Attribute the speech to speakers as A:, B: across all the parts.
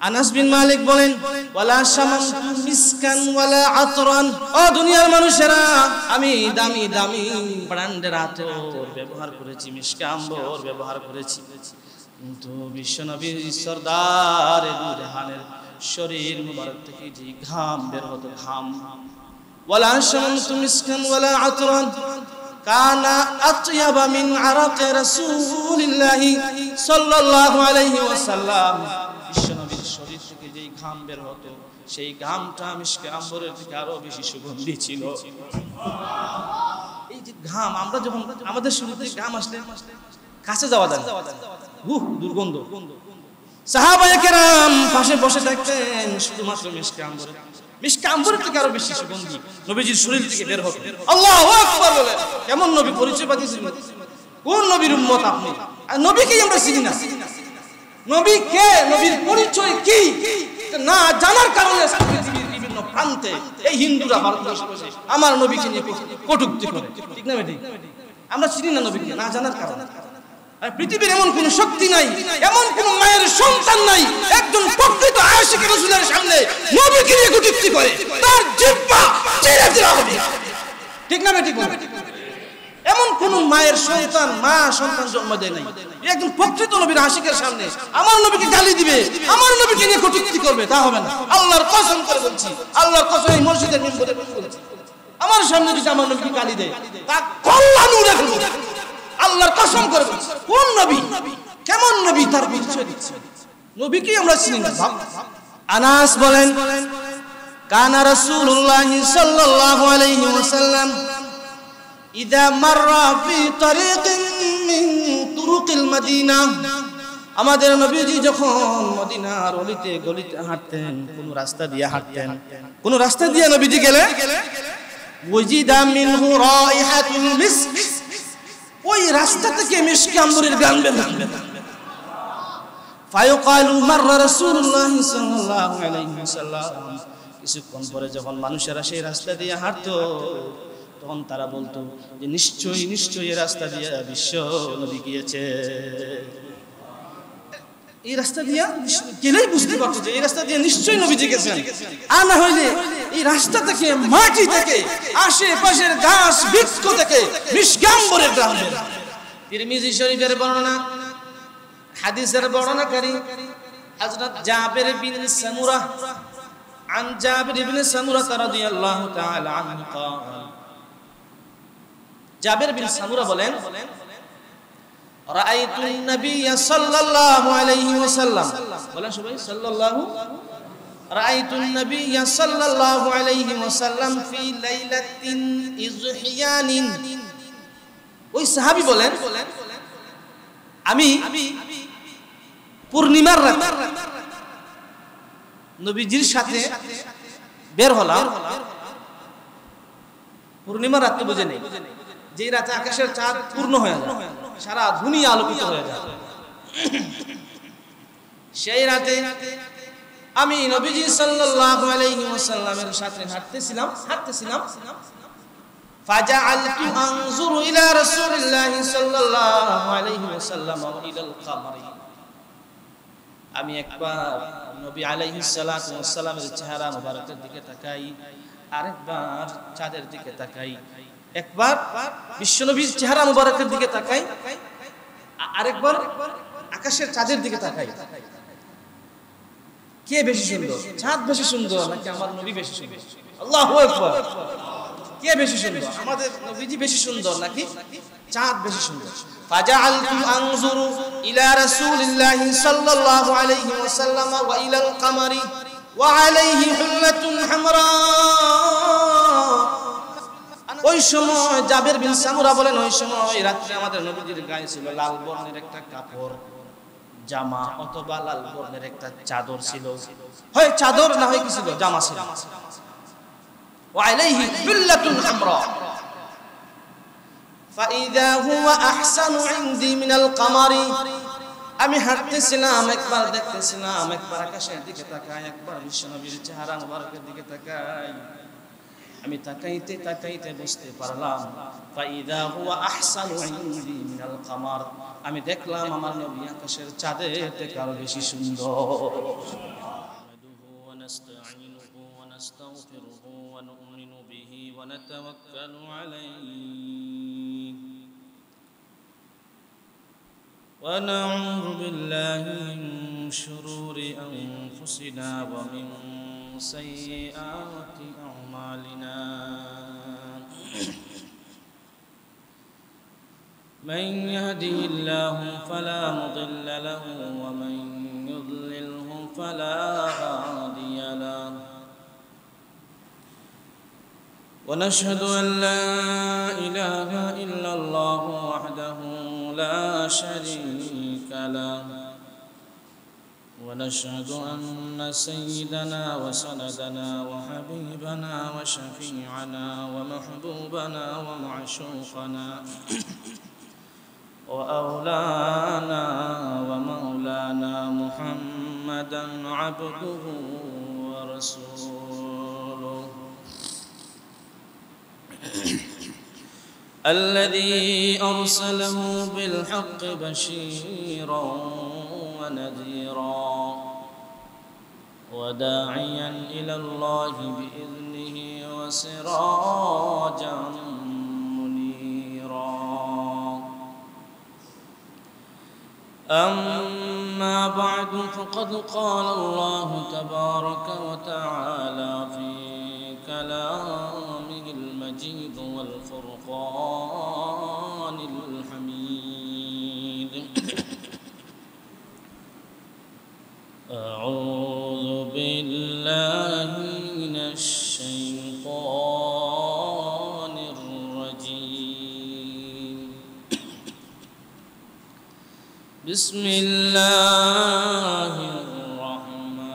A: আনাস বিন মালিক বলেন, ওয়ালা শামামতু মিসকান ওয়ালা আতরান, ও দুনিয়ার মানুষেরা, আমি দামি দামি ব্র্যান্ডের আতর ব্যবহার করেছি, মিশকে আম্বর ব্যবহার করেছি, কিন্তু বিশ্বনবীর সরদার দু জাহানের শরীর মুবারক থেকে যে ঘাম বের হতো, ঘাম, ওয়ালা শামামতু মিসকান ওয়ালা আতরান কানা আতয়াবা মিন আরাকি রাসূলিল্লাহি সাল্লাল্লাহু আলাইহি ওয়াসাল্লাম। বিশ্বনবীর শরীর থেকে যেই ঘাম বের হতো, সেই ঘামটা মিশকে আম্বরের থেকে আরো বেশি সুগন্ধি ছিল। এই যে ঘাম, আমরা যখন আমাদের শরীর থেকে ঘাম আসলে কাছে যাওয়া যায়, দুর্গন্ধ। সাহাবায়ে কেরাম পাশে বসে থাকতেন, শুধুমাত্র মিশকে আম্বরের থেকে আরো বেশি সুগন্ধি নবীজির শরীর থেকে বের হতো। আল্লাহু আকবার বলে, কেমন নবী পরিচয় পাচ্ছেন, কোন নবীর উম্মত আপনি? আর নবীকেই আমরা চিনি না। নবী কে, নবীর পরিচয় কি না জানার কারণে পৃথিবীর বিভিন্ন প্রান্তে এই হিন্দুরা ভারতবর্ষে বসে আমার নবীকে নিয়ে কটূক্তি করে, ঠিক না বেঠিক? আমরা চিনি না নবীকে না জানার কারণে। আর পৃথিবীর এমন কোন শক্তি নাই, এমন কোন মায়ের সন্তান নাই একজন প্রকৃত আশিক রাসূলের সামনে নবীকে নিয়ে কটূক্তি করে, তার জিহ্বা চিরে দেওয়া হবে, ঠিক না বেঠিক? এমন কোন মায়ের সন্তান, মা সন্তান জন্ম দেয় নাই, একজন প্রকৃত নবীর আশিকের সামনে আমার নবীকে গালি দিবে, আমার নবীকে নিয়ে কটূক্তি করবে, তা হবে না। আল্লাহর কসম করে বলছি, আল্লাহর কসম, এই মসজিদের মিম্বরে বলছি, আমার সামনে যদি আমার নবীকে গালি দেয়, তা কল্যাণ উড়ে ফেলবো, আল্লাহর কসম করে বলছি। কোন নবী, কেমন নবী, তার পরিচয় দিচ্ছে, নবীকেই আমরা চিনি না। আনাস বলেন, কানা রাসূলুল্লাহ সাল্লাল্লাহু আলাইহি ওয়াসাল্লাম ইদা মাররা ফি তারিকিন মিন তুরুকিল মদিনা, আমাদের নবীজি যখন মদিনার অলিতে গলিতে হাঁটতেন, কোন রাস্তা দিয়ে হাঁটতেন, কোন রাস্তা দিয়ে নবীজি গেলে ওয়াজিদা মিনহু রাইহাতুল মিস্ক, ওই রাস্তা থেকে মিশকে আম্বরের গান বের হবে। ফায়ুকালু মাররা রাসূলুল্লাহ সাল্লাল্লাহু আলাইহি ওয়াসাল্লাম, কিছুক্ষণ পরে যখন মানুষেরা সেই রাস্তা দিয়ে হাঁটতো, তখন তারা বলতো যে নিশ্চয়ই নিশ্চয়ই এই রাস্তা দিয়ে বিশ্ব নবী গিয়েছে। এই রাস্তা দিয়ে গেলেই বুঝতে পারতো যে এই রাস্তা দিয়ে নিশ্চয়ই নবীজি গেছেন, আর না হইলে এই রাস্তা থেকে, মাটি থেকে, আশেপাশের গাছ বৃক্ষ থেকে মিশকে আম্বরের ঘ্রাণ বের হয়। তিরমিজি শরীফের বর্ণনা, হাদিসের বর্ণনাকারী হযরত জাবের বিন সামুরা, عن جابر بن سمرة رضي الله تعالى عنه قال, জাবের বিন সামুরা বলেন, রাআইতু النبي صلى الله عليه وسلم, বলেন সবাই সাল্লাল্লাহু, রাআইতু النبي صلى الله عليه وسلم في ليلة إضحيان, ওই সাহাবী বলেন, আমি পূর্ণিমার রাত নবীজির সাথে বের হলাম। পূর্ণিমার রাতে বুঝে নেই, যে রাতে আকাশের চাঁদ পূর্ণ হয়ে যায়, সারা দুনিয়া আলোকিত হয়ে যায়, সেই রাতে আমি নবীজি সাল্লাল্লাহু আলাইহি ওয়াসাল্লামের সাথে হাঁটতেছিলাম। ফাজাআলতু আনজুরু ইলা রাসূলিল্লাহি সাল্লাল্লাহু আলাইহি ওয়াসাল্লাম ওয়া ইলাল কামারি, আমি একবার নবী আলাইহিস সালাতু ওয়াস সালামের চেহারা মুবারকের দিকে তাকাই, আরেকবার চাঁদের দিকে তাকাই, একবার বিশ্বনবীর চেহারা মুবারকের দিকে তাকাই, আরেকবার আকাশের চাঁদের দিকে তাকাই। কে বেশি সুন্দর, চাঁদ বেশি সুন্দর নাকি আমার নবী বেশি সুন্দর? আল্লাহু আকবার। কে বেশি সুন্দর, আমাদের নবীজি বেশি সুন্দর নাকি চাঁদ বেশি সুন্দর? ফাজআলতু আনজুরু ইলা রাসূলিল্লাহি সাল্লাল্লাহু আলাইহি ওয়াসাল্লাম ওয়া ইলাল কামারি ওয়া আলাইহি হুল্লাতুন হামরা। ওই সময় জাবের বিন সামুরা বলেন, ওই সময় রাতে আমাদের নবীজির গায়ে ছিল লাল বর্ণের একটা কাপড়, জামা অথবা লাল বর্ণের একটা চাদর ছিল, হয় চাদর না হয় কি ছিল, জামা ছিল। ওয়া আলাইহি হুল্লাতুন হামরা ফাইদা হুয়া আহসানু ইনদি মিনাল কামারি। আমি হাঁটতেছিলাম, একবার দেখতেছিলাম, একবার আকাশের দিকে তাকাই, একবার বিশ্বনবীর চেহারা মুবারকের দিকে তাকাই। আমি তাকাইতে তাকাইতে বুঝতে পারলাম ফাইদা হুয়া আহসানু ইনদি মিনাল কামার, আমি দেখলাম আমার নবী আকাশের চাঁদের থেকে আরো বেশি সুন্দর।
B: ونستغفره ونؤمن به ونتوكل عليه ونعوذ بالله من شرور أنفسنا ومن سيئات أعمالنا من يهده الله فلا مضل له ومن يضلله فلا هادي له ونشهد أن لا إله إلا الله وحده لا شريك له ونشهد أن سيدنا وسندنا وحبيبنا وشفيعنا ومحبوبنا ومعشوقنا وأولانا ومولانا محمدا عبده ورسوله الذي أرسله بالحق بشيرا ونذيرا وداعيا إلى الله بإذنه وسراجا أما بعد فقد قال الله تبارك وتعالى في كلامه المجيد والفرقان الحميد أعوذ بالله من الشيطان الرجيم بسم الله الرحمن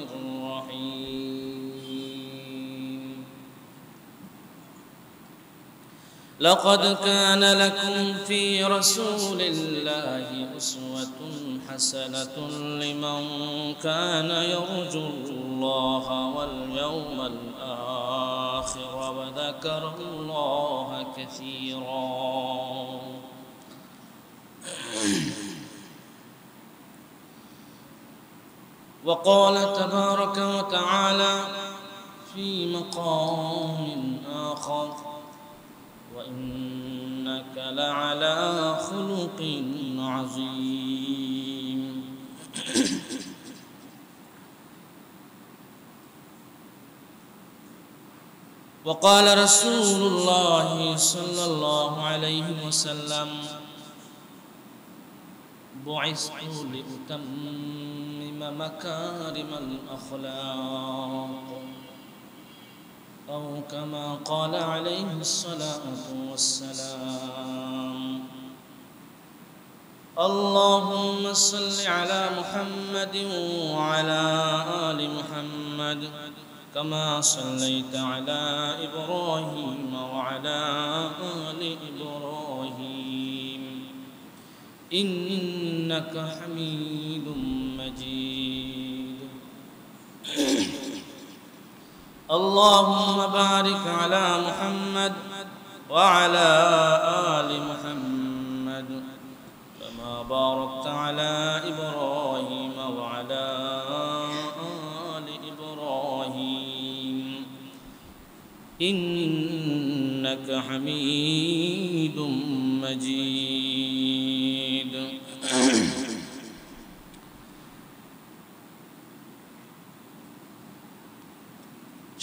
B: الرحيم لقد كان لكم في رسول الله أسوة حسنة لمن كان يرجو الله واليوم الآخر وذكر الله كثيرا وقال تبارك وتعالى في مقام آخر وإنك لعلى خلق عظيم وقال رسول الله صلى الله عليه وسلم بعثت لأتمم مكارم الأخلاق أو كما قال عليه الصلاة والسلام اللهم صل على محمد وعلى آل محمد كما صليت على إبراهيم وعلى آل إبراهيم إنك حميد مجيد اللهم بارك على محمد وعلى آل محمد كما باركت على إبراهيم وعلى آل إبراهيم إنك حميد مجيد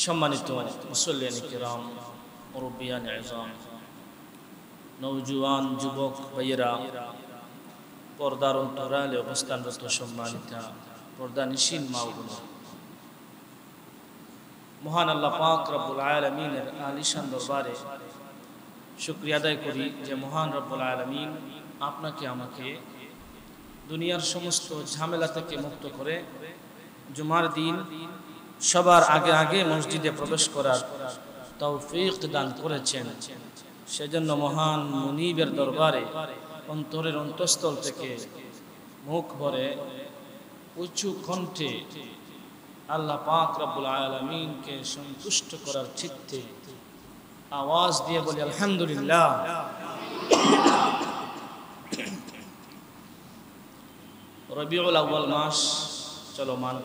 B: সম্মানিত মুসল্লিয়ান কিরাম মুরব্বিয়ান ইজাম নওজোয়ান যুবক ভাইয়েরা পর্দার অন্তরালে অবস্থানরত সম্মানিতা পর্দানিশীন মা ও বোনেরা মহান আল্লাহ পাক রব্বুল আলামিনের আলিশান দরবারে শুকরিয়া আদায় করি যে মহান রব্বুল আলামিন আপনাকে আমাকে দুনিয়ার সমস্ত ঝামেলা থেকে মুক্ত করে জুমার দিন সবার আগে আগে মসজিদে প্রবেশ করার তৌফিক দান করেছেন। সেজন্য মহান মুনিবের দরবারে অন্তরের অন্তঃস্থল থেকে মুখ ভরে উঁচু কণ্ঠে আল্লাহ পাক রব্বুল আলামিনকে সন্তুষ্ট করার চিত্তে আওয়াজ দিয়ে বলি আলহামদুলিল্লাহ। রবিউল আউয়াল মাস চলমান,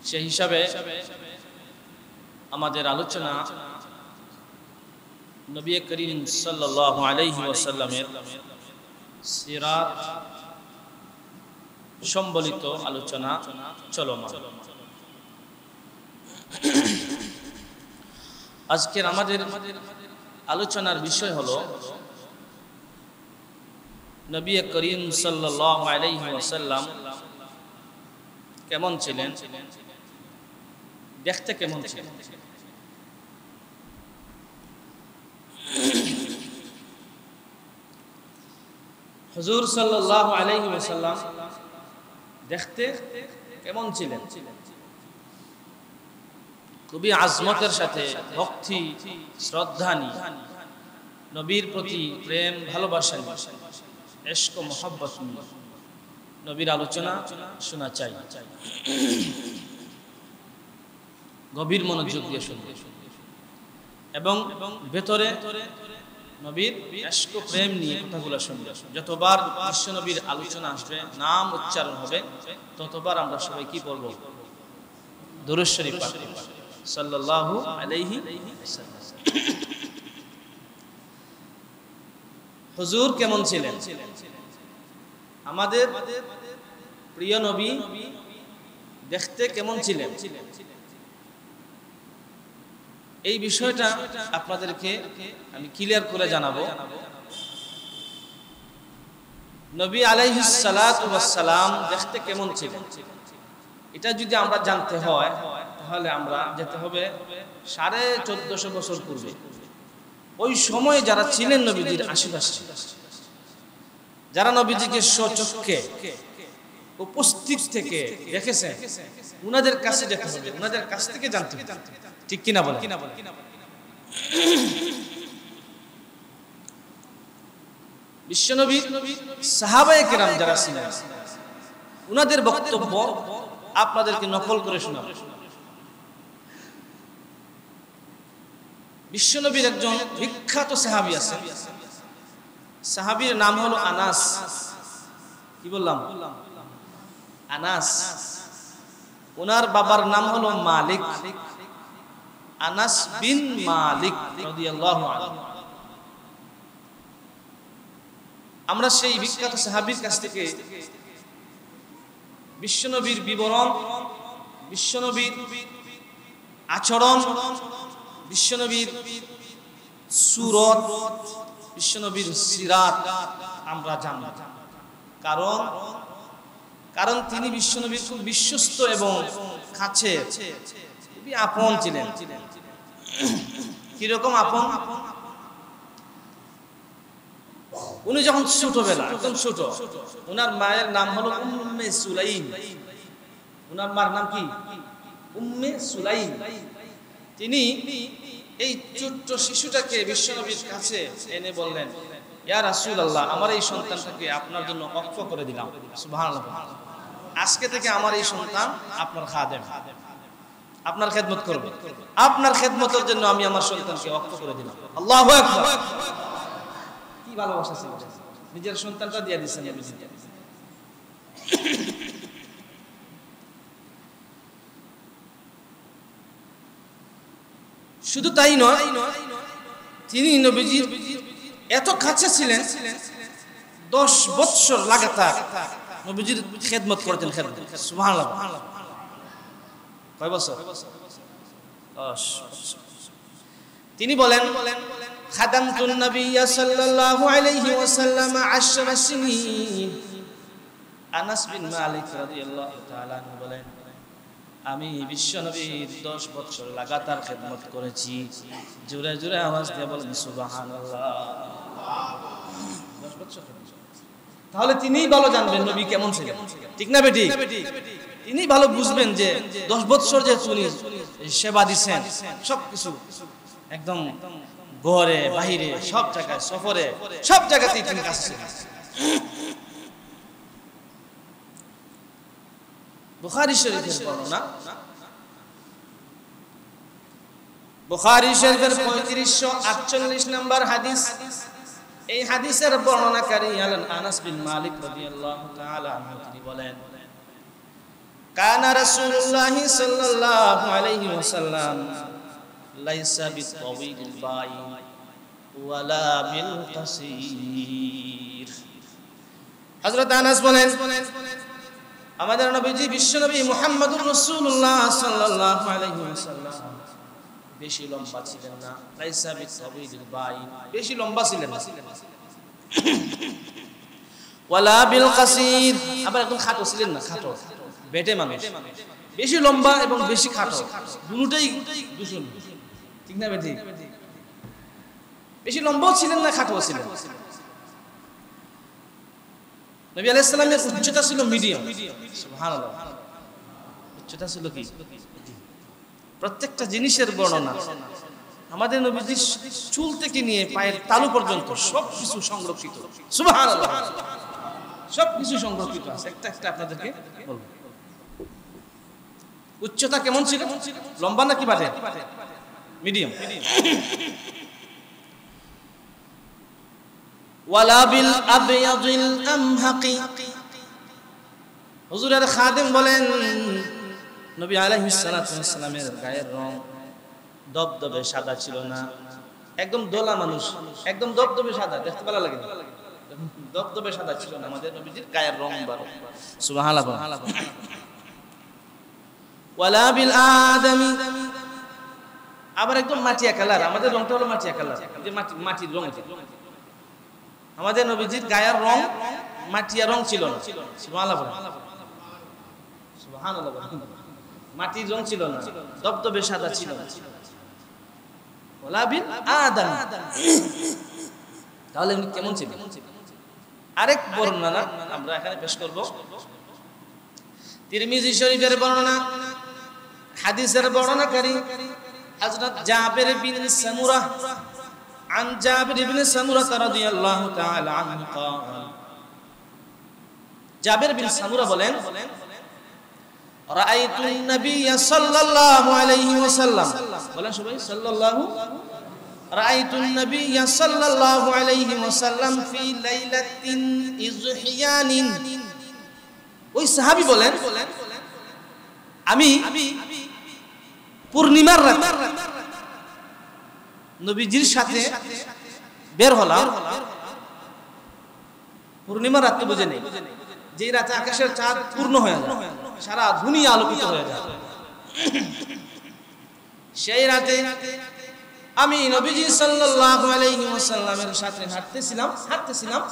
B: সেই হিসাবে আমাদের আলোচনা নবী করিম সাল্লাল্লাহু আলাইহি ওয়াসাল্লামের সিরাত সম্বলিত আলোচনা চলমান। আজকের আমাদের আলোচনার বিষয় হলো নবী করিম সাল্লাল্লাহু আলাইহি ওয়াসাল্লাম কেমন ছিলেন, দেখতে কেমন ছিলেন। হুজুর সাল্লাল্লাহু আলাইহি ওয়াসাল্লাম দেখতে কেমন ছিলেন? খুবই আজমতের সাথে ভক্তি শ্রদ্ধা নিয়ে নবীর প্রতি প্রেম ভালোবাসা নিয়ে ইশক ও মহব্বত নিয়ে নবীর আলোচনা শোনা চাই। গভীর মনোযোগ দিয়ে শুনবে এবং ভেতরে নবীর ইশক ও প্রেম নিয়ে কথাগুলো শুনবে। যতবার বিশ্ব নবীর আলোচনা আসবে, নাম উচ্চারণ হবে, ততবার আমরা সবাই কি পড়ব? দুরূদ শরীফ পাঠ করব সাল্লাল্লাহু আলাইহি ওয়াসাল্লাম। হুজুর কেমন ছিলেন? আমাদের প্রিয় নবী দেখতে কেমন ছিলেন, এই বিষয়টা আপনাদেরকে আমি ক্লিয়ার করে জানাবো। নবী আলাইহিস সালাতু ওয়াস সালাম দেখতে কেমন ছিলেন, এটা যদি আমরা জানতে হয় তাহলে আমরা যেতে হবে 1450 বছর পূর্বে। ওই সময়ে যারা ছিলেন নবীজির আশেপাশে, যারা নবীজিকে স্বচক্ষে উপস্থিত থেকে দেখেছেন, উনাদের কাছে যেতে হবে, উনাদের কাছ থেকে জানতে হবে। ঠিক কিনা বলেন? বিশ্বনবী সাহাবায়ে কেরাম যারা ছিলেন, উনাদের বক্তব্য আপনাদেরকে নকল করে শোনাবো। বিশ্বনবীর একজন বিখ্যাত সাহাবী আছেন, সাহাবীর নাম হলো আনাস। কি বললাম? আনাস। ওনার বাবার নাম হলো মালিক, আনাস বিন মালিক রাদিয়াল্লাহু আনহু। আমরা সেই বিখ্যাত সাহাবীর কাছ থেকে বিশ্বনবীর বিবরণ, বিশ্বনবীর আচরণ, বিশ্বনবীর সুরত, বিশ্বনবীর সিরাত আমরা জানব। কারণ তিনি বিশ্বনবীর খুব বিশ্বস্ত এবং কাছে, খুবই আপন ছিলেন। কিরকম আপন? উনি যখন ছোটবেলা, একদম ছোট, উনার মায়ের নাম হলো উম্মে সুলাইম। উনার মার নাম কি? উম্মে সুলাইম। তিনি এই ছোট্ট শিশুটাকে বিশ্বনবীর কাছে এনে বললেন, ইয়া রাসূলুল্লাহ, আমার এই সন্তানটাকে আপনার জন্য ওয়াকফ করে দিলাম। সুবহানাল্লাহ। আজকে থেকে আমার এই সন্তান আপনার খাদেম, আপনার খেদমত করবে। আপনার খেদমতের জন্য আমি আমার সন্তানকে ওয়াকফ করে দিলাম। আল্লাহু আকবার। কি ভালোবাসা ছিল, নিজের সন্তানটা দিয়ে দিয়েছেন নবীজি। শুধু তাই নয়, তিনি নবীজির এত কাছে ছিলেন, 10 বছর লাগাতার নবীজির খেদমত করতেন। সুবহানাল্লাহ। কয় বছর? 10 বছর। তিনি বলেন, খাদামতুন নবিয়্য সাল্লাল্লাহু আলাইহি ওয়াসাল্লাম 10 সিনিন। আনাস বিন মালিক রাদিয়াল্লাহু তাআলা আনহু বলেন, আমি বিশ্বনবীর 10 বছর লাগাতার খেদমত করেছি। জোরে জোরে আওয়াজ দিয়ে বলেন সুবহানাল্লাহ। 10 বছর। তাহলে তিনিই ভালো জানবেন নবী কেমন ছিলেন, ঠিক না বেটি? তিনি ভালো বুঝবেন যে 10 বছর যে তিনি সেবা দিয়েছেন, সবকিছু একদম ঘরে বাহিরে সব জায়গায়, সফরে সব জায়গাতেই তিনি কাছে ছিলেন। বুখারী শরীফের বর্ণনা, বুখারী শরীফের 3548 নম্বর হাদিস। এই হাদিসের বর্ণনাকারী হলেন আনাস বিন মালিক রাদিয়াল্লাহু তাআলা আনহু। তিনি বলেন, কানা রাসূলুল্লাহি সাল্লাল্লাহু আলাইহি ওয়াসাল্লাম লাইসা বিতাওয়িলিল বাই ওয়ালা বিল কাসীর। হযরত আনাস বলেন, আমাদের নবীজি বিশ্বনবী মুহাম্মদুর রাসূলুল্লাহ সাল্লাল্লাহু আলাইহি ওয়াসাল্লাম বেশি লম্বা ছিলেন না। লাইসা বিতাওয়িলিল বাই, বেশি লম্বা ছিলেন না। ওয়ালা বিল কাসীর, আবার একদম খাটো ছিলেন না, খাটো বেটে মানুষ। বেশি লম্বা এবং বেশি খাটো দুটোই দূষণ, ঠিক না বেটি? বেশি লম্বাও ছিলেন না, খাটোও ছিলেন। নবী আলাইহিস সালামের উচ্চতা ছিল মিডিয়াম। সুবহানাল্লাহ, উচ্চতা ছিল কি? প্রত্যেকটা জিনিসের বর্ণনা আমাদের নবীজির চুল থেকে নিয়ে পায়ের তালু পর্যন্ত সবকিছু সংরক্ষিত। সুবহানাল্লাহ, সবকিছু সংরক্ষিত আছে। একটা একটা আপনাদেরকে বলবো। উচ্চতা কেমন ছিল? লম্বা নাকি বাটে? মিডিয়াম। ওয়ালা বিল আবয়াদিল আমহাকি, হুজুরের খাদেম বলেন নবী আলাইহিস সালাতু ওয়াস সালামের গায়ের রং দবদবে সাদা ছিল না। একদম দোলা মানুষ, একদম দবদবে সাদা, দেখতে ভালো লাগে না, দবদবে সাদা ছিল না আমাদের নবীজির গায়ের রং। সুবহানাল্লাহ। ওয়ালা বিল আদামি, আবার একদম মাটিয়া কালার। আমাদের রংটা হলো মাটিয়া কালার, যে মাটির রং। আমাদের নবীজির গায়ের রং মাটিয়া রং ছিল না। সুবহানাল্লাহ, সুবহানাল্লাহ। মাটির রং ছিল না, দবদবে সাদা ছিল না। ওয়ালা বিল আদামি, তাহলে উনি কেমন ছিলেন? আরেক বর্ণনা আমরা এখানে পেশ করব। তিরমিজি শরীফের বর্ণনা, হাদিসের বর্ণনাকারী হযরত জাবির বিন সামুরা, عن جابر بن سمرة رضي الله تعالى عنه قال, জাবির বিন সামুরা বলেন, রাআইতু النبي صلى الله عليه وسلم, বলেন সবাই সাল্লাল্লাহু, রাআইতু النبي صلى الله عليه وسلم في ليلة إضحيان, ওই সাহাবী বলেন আমি পূর্ণিমার রাত নবীজির সাথে বের হলাম। পূর্ণিমার রাতে বুঝে নেই, যেই রাতে আকাশের চাঁদ পূর্ণ হয়ে যায়, সারা দুনিয়া আলোকিত হয়ে যায়, সেই রাতে আমি নবীজি সাল্লাল্লাহু আলাইহি ওয়াসাল্লামের সাথে হাঁটতেছিলাম।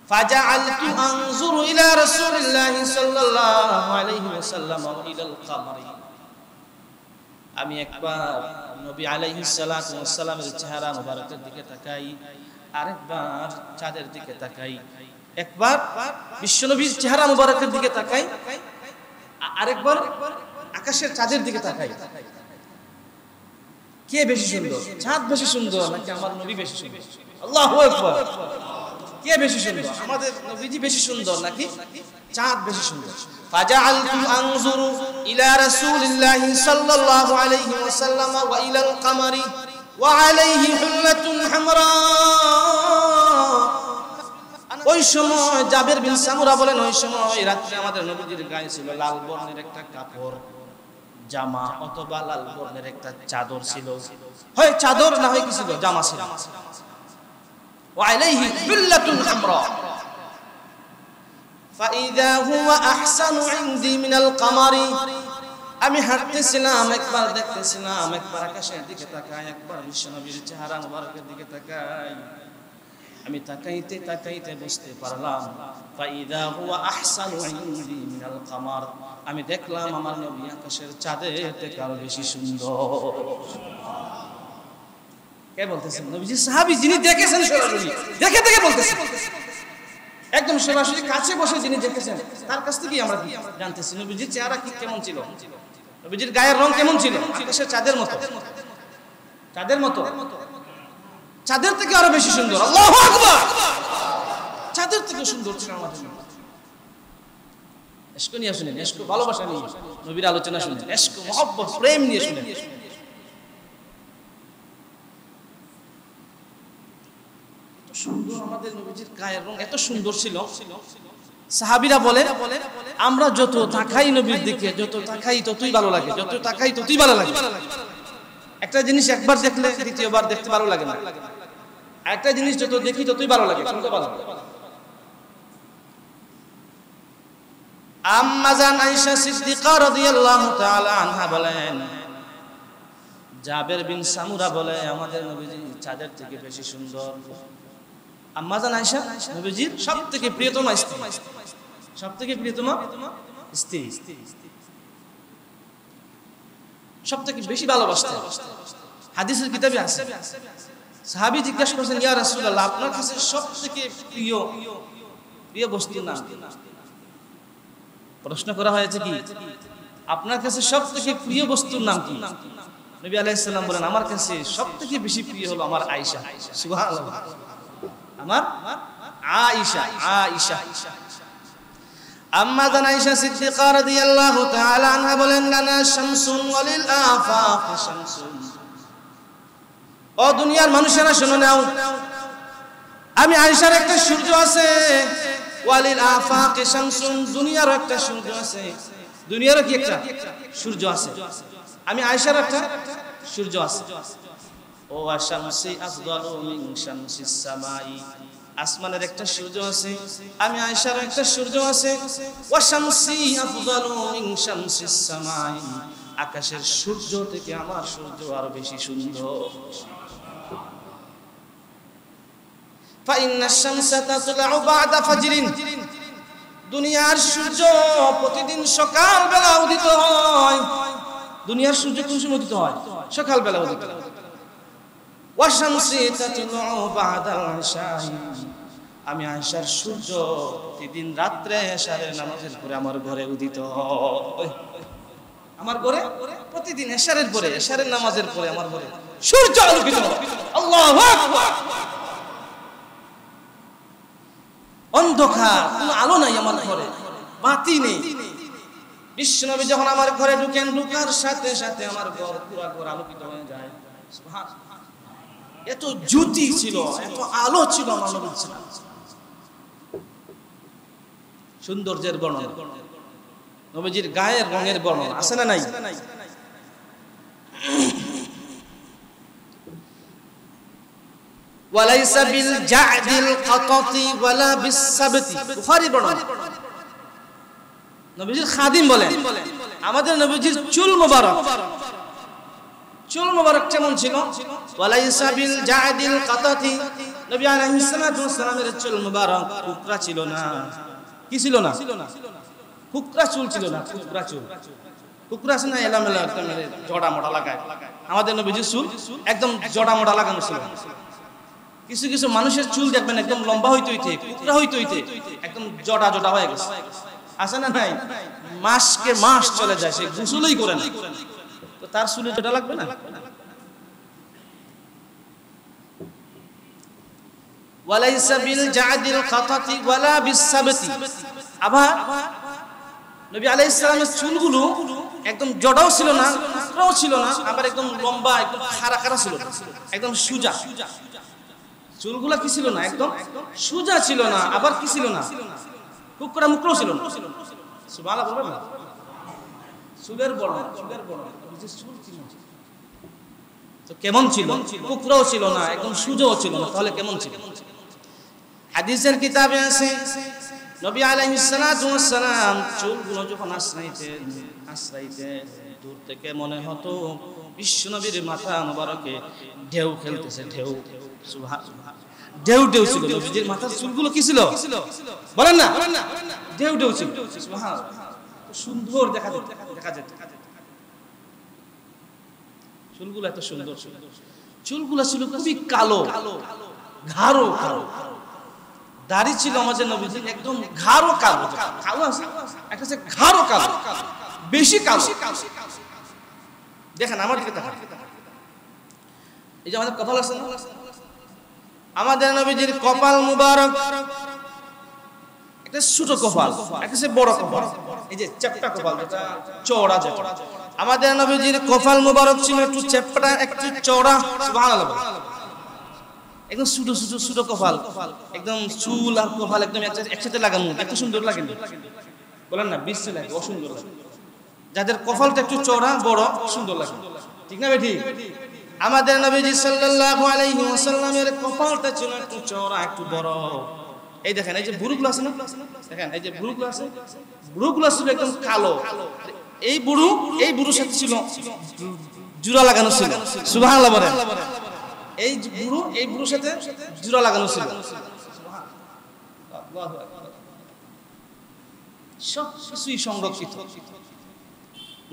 B: ফাজাআলতু আনজুরু ইলা রাসূলিল্লাহি সাল্লাল্লাহু আলাইহি ওয়াসাল্লাম ওয়া ইলাল কামারি, আমি একবার নবী আলাইহিস সালাতু ওয়াস সালামের চেহারা মুবারকের দিকে তাকাই, আরেকবার চাঁদের দিকে তাকাই। একবার বিশ্বনবীর চেহারা মুবারকের দিকে তাকাই, আরেকবার আকাশের চাঁদের দিকে তাকাই। কে বেশি সুন্দর? চাঁদ বেশি সুন্দর নাকি আমার নবী বেশি সুন্দর? আল্লাহু আকবার। কে বেশি সুন্দর? আমাদের নবীজি বেশি সুন্দর নাকি চাঁদ বেশি সুন্দর? ফাজাআলতু আনজুরু ইলা রাসূলিল্লাহি সাল্লাল্লাহু আলাইহি ওয়াসাল্লাম ওয়া ইলাল কামারি ওয়া আলাইহি হুল্লাতুন হামরা। ওই সময় জাবির বিন সামুরা বলেন, ওই সময় রাতে আমাদের নবীজির গায়ে ছিল লাল বর্ণের একটা কাপড়, জামা অথবা লাল বর্ণের একটা চাদর ছিল, হয় চাদর না হয় কি ছিল, জামা ছিল। ওয়া আলাইহি হুল্লাতুন হামরা ফাইদা হুয়া আহসানু ইনদি মিনাল কামারি। আমি হাঁটতেছিলাম, একবার দেখতেছিলাম, একবার আকাশের দিকে তাকাই, একবার বিশ্বনবীর চেহারা মুবারকের দিকে তাকাই। আমি তাকাইতে তাকাইতে বুঝতে পারলাম ফাইদা হুয়া আহসানু ইনদি মিনাল কামার, আমি দেখলাম আমার নবী আকাশের চাঁদের থেকে আরো বেশি সুন্দর। কে বলতেছেন? নবীজি সাহাবী, যিনি দেখেছেন সরাসরি, দেখে দেখে বলতেছেন, একদম সরাসরি কাছে বসে যিনি দেখেছেন, তার কাছ থেকেই আমরা জানতেছি নবীজির চেহারা কি কেমন ছিল, নবীজির গায়ের রং কেমন ছিল। আকাশের চাঁদের মতো, চাঁদের মতো, চাঁদের থেকে আরো বেশি সুন্দর। আল্লাহু আকবার। চাঁদের থেকে সুন্দর ছিল আমাদের নবী। ইশক নিয়ে শুনেন, ইশক ভালোবাসা নিয়ে নবীর আলোচনা শুনেন, ইশক মহব্বত প্রেম নিয়ে শুনেন। এত সুন্দর আমাদের নবীজির গায়ের রং, এত সুন্দর ছিল
A: সাহাবীরা বলে আমরা যত তাকাই নবীর দিকে, যত তাকাই ততই ভালো লাগে, যত তাকাই ততই ভালো লাগে। একটা জিনিস একবার দেখলে দ্বিতীয়বার দেখতে ভালো লাগে না, একটা জিনিস যত দেখি ততই ভালো লাগে, শুনতে ভালো লাগে। আম্মা জান আয়েশা সিদ্দিকা রাদিয়াল্লাহু তাআলা আনহা বলেন, জাবের বিন সামুরা বলে আমাদের নবীজি চাঁদের থেকে বেশি সুন্দর। আম্মা জান আয়েশা নবীজির সবথেকে প্রিয়তমা স্ত্রী, সবথেকে প্রিয়তমা স্ত্রী, সবথেকে বেশি ভালোবাসতেন। হাদিসের কিতাবে আছে, সাহাবী জিজ্ঞাসা করেছেন, ইয়া রাসূলুল্লাহ, আপনার কাছে সবথেকে প্রিয় প্রিয় বস্তু নাম? প্রশ্ন করা হয়েছে কি আপনার কাছে সবথেকে প্রিয় বস্তুর নাম কি? নবী আলাইহিস সালাম বলেন, আমার কাছে সবথেকে বেশি প্রিয় হলো আমার আয়েশা। সুবহানাল্লাহ, আমার আয়েশা। আয়েশা আম্মা জান আয়েশা সিদ্দিকা রাদিয়াল্লাহু তাআলা আনহা বলেন, লানা শামসুন ওয়ালিল আফাক শামসুন। ও দুনিয়ার মানুষেরা শুনে নাও, আমি আয়েশার একটা সূর্য আছে, ওয়ালিল আফাক শামসুন, দুনিয়ার একটা সূর্য আছে, দুনিয়ারও কি একটা সূর্য আছে, আমি আয়েশার একটা সূর্য আছে। ও আশামসি আফদালু মিন শামসিস সামাই, আসমানের একটা সূর্য আছে, আমি আয়েশার একটা সূর্য আছে। ওয়া শামসি আফদালু মিন শামসিস সামাই, আকাশের সূর্য থেকে আমার সূর্য আরো বেশি সুন্দর। ফা ইন্নাশ শামসা তাতলাউ বা'দা ফাজরিন, দুনিয়ার সূর্য প্রতিদিন সকাল বেলা উদিত হয়। দুনিয়ার সূর্য কোন সময় উদিত হয়? সকাল বেলা উদিত হয়। ওয়া শামসি তাতলাউ বা'দাল ইশাই, আমি আয়েশার সূর্য প্রতিদিন রাত্রে এশারের নামাজের পরে আমার ঘরে উদিত হয়। আমার ঘরে প্রতিদিন এশারের পরে, এশারের নামাজের পরে আমার ঘরে সূর্য আলোকিত হয়। আল্লাহু আকবার। অন্ধকার, কোনো আলো নাই আমার ঘরে, বাতি নেই। বিশ্বনবী যখন আমার ঘরে ঢুকেন, ঢুকার সাথে সাথে আমার ঘর পুরো ঘর আলোকিত হয়ে যায়। সুবহানাল্লাহ, এত জ্যোতি ছিল, এত আলো ছিল আমার নবীর ছিল। সৌন্দর্যের বর্ণনা, নবীজির গায়ের রঙের বর্ণনা আছে না নাই? ওয়ালাইসা বিল জা'দিল কাতাতি ওয়ালা বিসসাবতি, বুখারী বর্ণনা। নবীজির খাদিম বলেন, আমাদের নবীজির চুল মোবারক, চুল মোবারক কেমন ছিল? ওয়ালাইসা বিল জা'দিল কাতাতি, নবী আলাইহিস সালাতু ওয়াস সালামের চুল মোবারক কুকরা ছিল না। কি ছিল না? কুকরা চুল ছিল না। কুকরা চুল, কুকরা আছে না এলামেলা একদম জড়া মোটা লাগায়, আমাদের নবীজির চুল একদম জড়া মোটা লাগানো ছিল। কিছু কিছু মানুষের চুল দেখবেন একদম লম্বা হইতে হইতে, কুকরা হইতে হইতে একদম জড়া জড়া হয়ে গেছে, আছে না নাই? মাসকে মাস চলে যায়, সে গোসলই করে না, তো তার চুলে জড়া লাগবে না? ওয়ালাইসা বিল জা'দিল কাতাতি ওয়ালা বিসসাবতি, আবার নবী আলাইহিস সালামের চুলগুলো একদম জড়াও ছিল না, কুকরাও ছিল না, আবার একদম লম্বা, একদম খাড়া খাড়া ছিল, একদম সোজা। চুলগুলা কি ছিল না? একদম সোজা ছিল না, আবার কি ছিল না? কুকরা মুকরাও ছিল না। সুবহানাল্লাহ বলবেন না? চুলের বর্ণনা, চুলের বর্ণনা, বুঝিস চুল ছিল তো কেমন ছিল? কুকরাও ছিল না, একদম সোজাও ছিল না, তাহলে কেমন ছিল? হাদিসের কিতাবে আছে, নবী আলাইহিস সালাতু ওয়াস সালাম চুলগুলো যখন আশ্রাইতেন, দূর থেকে মনে হতো বিশ্বনবীর মাথা মোবারকে ঢেউ খেলতেছে, ঢেউ। সুবহানাল্লাহ, ঢেউ ঢেউ ছিল নবীজির মাথার চুলগুলো। কি ছিল বলেন না? ঢেউ ঢেউ ছিল। সুবহানাল্লাহ, সুন্দর দেখা যেত চুলগুলো, এত সুন্দর ছিল। চুলগুলো ছিল খুবই কালো, গাঢ় কালো। দাড়ি ছিল আমাদের নবীজির একদম গাঢ় কালো, কালো আছে একটা হচ্ছে গাঢ় কালো, বেশি কালো। দেখেন আমার দিকে তাকান, এই যে আমাদের কপাল আছে না, আমাদের নবীজির কপাল মুবারক একটা ছোট কপাল, একটা হচ্ছে বড় কপাল, এই যে চ্যাপ্টা কপাল, যেটা চওড়া। যেটা আমাদের নবীজির কপাল মুবারক ছিল একটু চ্যাপ্টা, একটু চওড়া। সুবহানাল্লাহ, একদম ছোট ছোট ছোট কপাল, একদম চুল আর কপাল একদম একসাথে লাগানো, এত সুন্দর লাগে না? বলেন না, বিশ্রী লাগে, অসুন্দর লাগে। যাদের কপালটা একটু চওড়া বড়, সুন্দর লাগে, ঠিক না বেঠি? আমাদের নবীজি সাল্লাল্লাহু আলাইহি ওয়াসাল্লামের কপালটা ছিল একটু চওড়া, একটু বড়। এই দেখেন, এই যে ভুরুগুলো আছে না, দেখেন এই যে ভুরুগুলো আছে, ভুরুগুলো ছিল একদম কালো। এই বুড়ুর সাথে ছিল জুরা লাগানো ছিল। সুবহানাল্লাহ বলেন। এই বুড়ুর সাথে জুরা লাগানো ছিল। সব কিছুই সংরক্ষিত।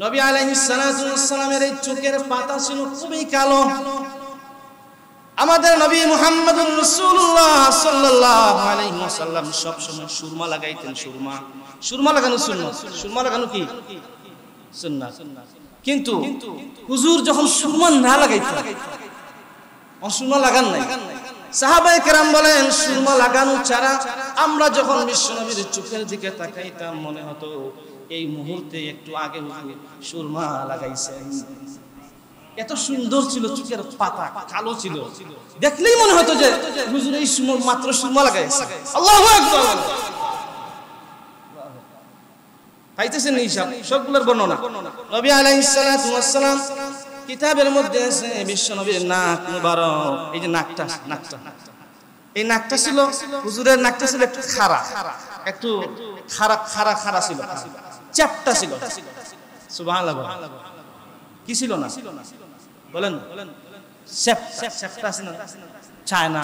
A: নবী আলাইহিস সালাতু ওয়াস সালামের এই চোখের পাতা ছিল খুবই কালো। আমাদের নবী মুহাম্মদুর রাসূলুল্লাহ সাল্লাল্লাহু আলাইহি ওয়াসাল্লাম সব সময় সুরমা লাগাইতেন। সুরমা লাগানো সুন্নাত। সুরমা লাগানো কি সুন্নাত? কিন্তু হুজুর যখন সুরমা না লাগাইতেন, সুরমা লাগান নাই, সাহাবায়ে কেরাম বলেন সুরমা লাগানো ছাড়া আমরা যখন বিশ্বনবীর চোখের দিকে তাকাইতাম মনে হতো এই মুহূর্তে একটু আগে হুজুর সুরমা লাগাইছেন। এত সুন্দর ছিল চোখের পাতা, কালো ছিল, দেখলেই মনে হতো যে হুজুর এই মাত্র সুরমা লাগাইছে। আল্লাহু আকবার। পাইতেছেন হিসাব সবগুলোর বর্ণনা। নবী আলাইহিস সালাতু ওয়াস সালাম কিতাবের মধ্যে আছে বিশ্বনবীর নাক মুবারক, এই যে নাকটা, এই নাকটা ছিল হুজুরের নাকটা ছিল একটু খাড়া, একটু খাড়া ছিল, চ্যাপ্টা ছিল। সুবহানাল্লাহ। কি ছিল না বলেন? চ্যাপ্টা আছে না? চায়না,